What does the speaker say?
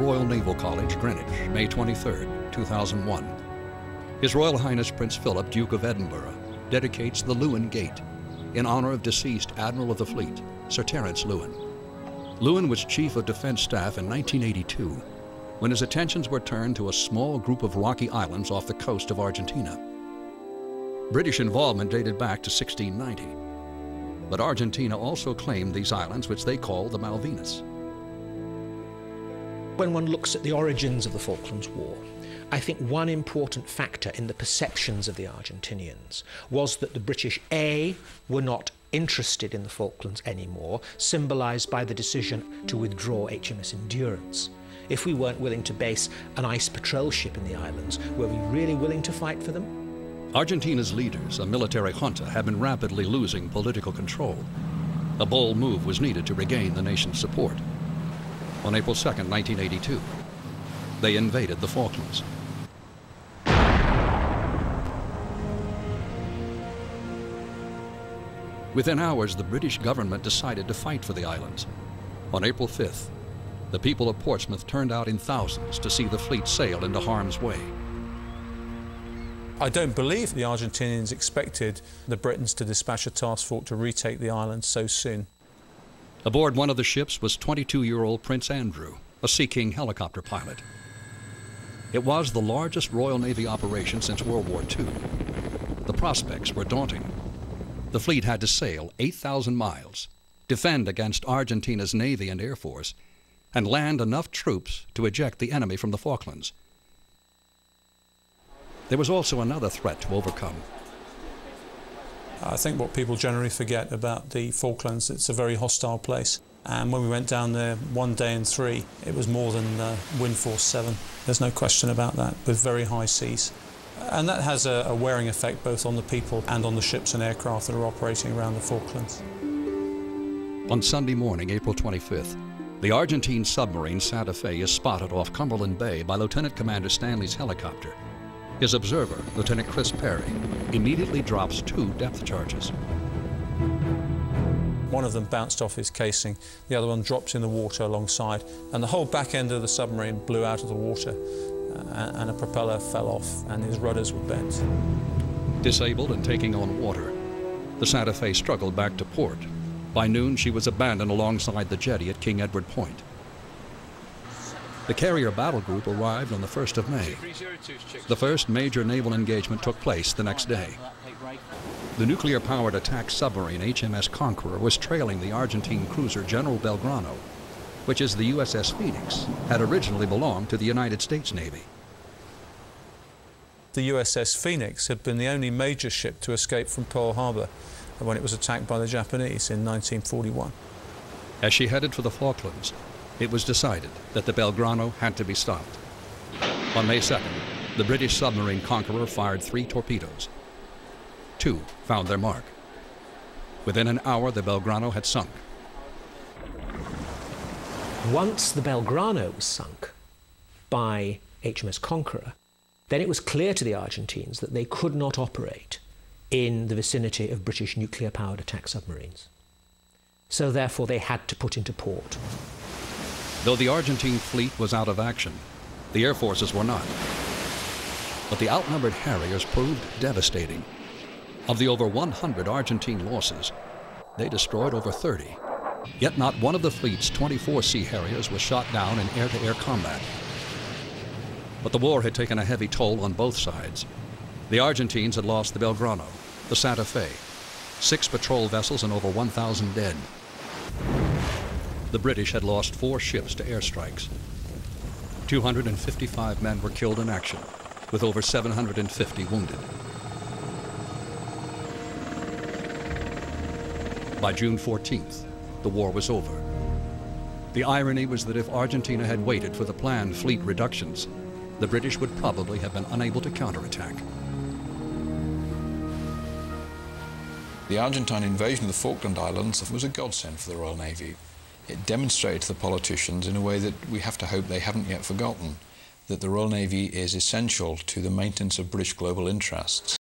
Royal Naval College, Greenwich, May 23, 2001. His Royal Highness Prince Philip, Duke of Edinburgh, dedicates the Lewin Gate in honor of deceased Admiral of the Fleet, Sir Terence Lewin. Lewin was Chief of Defense Staff in 1982, when his attentions were turned to a small group of rocky islands off the coast of Argentina. British involvement dated back to 1690, but Argentina also claimed these islands, which they called the Malvinas. When one looks at the origins of the Falklands War, I think one important factor in the perceptions of the Argentinians was that the British, A, were not interested in the Falklands anymore, symbolised by the decision to withdraw HMS Endurance. If we weren't willing to base an ice patrol ship in the islands, were we really willing to fight for them? Argentina's leaders, a military junta, had been rapidly losing political control. A bold move was needed to regain the nation's support. On April 2, 1982, they invaded the Falklands. Within hours, the British government decided to fight for the islands. On April 5th, the people of Portsmouth turned out in thousands to see the fleet sail into harm's way. I don't believe the Argentinians expected the Britons to dispatch a task force to retake the island so soon. Aboard one of the ships was 22-year-old Prince Andrew, a Sea King helicopter pilot. It was the largest Royal Navy operation since World War II. The prospects were daunting. The fleet had to sail 8,000 miles, defend against Argentina's Navy and Air Force, and land enough troops to eject the enemy from the Falklands. There was also another threat to overcome. I think what people generally forget about the Falklands, it's a very hostile place. And when we went down there 1 day and 3, it was more than wind force 7. There's no question about that, with very high seas. And that has a wearing effect both on the people and on the ships and aircraft that are operating around the Falklands. On Sunday morning, April 25th, the Argentine submarine Santa Fe is spotted off Cumberland Bay by Lieutenant Commander Stanley's helicopter. His observer, Lieutenant Chris Perry, immediately drops 2 depth charges. One of them bounced off his casing, the other one dropped in the water alongside, and the whole back end of the submarine blew out of the water, and a propeller fell off, and his rudders were bent. Disabled and taking on water, the Santa Fe struggled back to port. By noon, she was abandoned alongside the jetty at King Edward Point. The carrier battle group arrived on the 1st of May. The first major naval engagement took place the next day. The nuclear-powered attack submarine HMS Conqueror was trailing the Argentine cruiser General Belgrano, which, as the USS Phoenix, had originally belonged to the United States Navy. The USS Phoenix had been the only major ship to escape from Pearl Harbor when it was attacked by the Japanese in 1941. As she headed for the Falklands, it was decided that the Belgrano had to be stopped. On May 2nd, the British submarine Conqueror fired 3 torpedoes. 2 found their mark. Within an hour, the Belgrano had sunk. Once the Belgrano was sunk by HMS Conqueror, then it was clear to the Argentines that they could not operate in the vicinity of British nuclear-powered attack submarines. So therefore they had to put into port. Though the Argentine fleet was out of action, the air forces were not. But the outnumbered Harriers proved devastating. Of the over 100 Argentine losses, they destroyed over 30. Yet not one of the fleet's 24 Sea Harriers was shot down in air-to-air combat. But the war had taken a heavy toll on both sides. The Argentines had lost the Belgrano, the Santa Fe, 6 patrol vessels and over 1,000 dead. The British had lost 4 ships to airstrikes. 255 men were killed in action, with over 750 wounded. By June 14th, the war was over. The irony was that if Argentina had waited for the planned fleet reductions, the British would probably have been unable to counterattack. The Argentine invasion of the Falkland Islands was a godsend for the Royal Navy. It demonstrated to the politicians in a way that we have to hope they haven't yet forgotten, that the Royal Navy is essential to the maintenance of British global interests.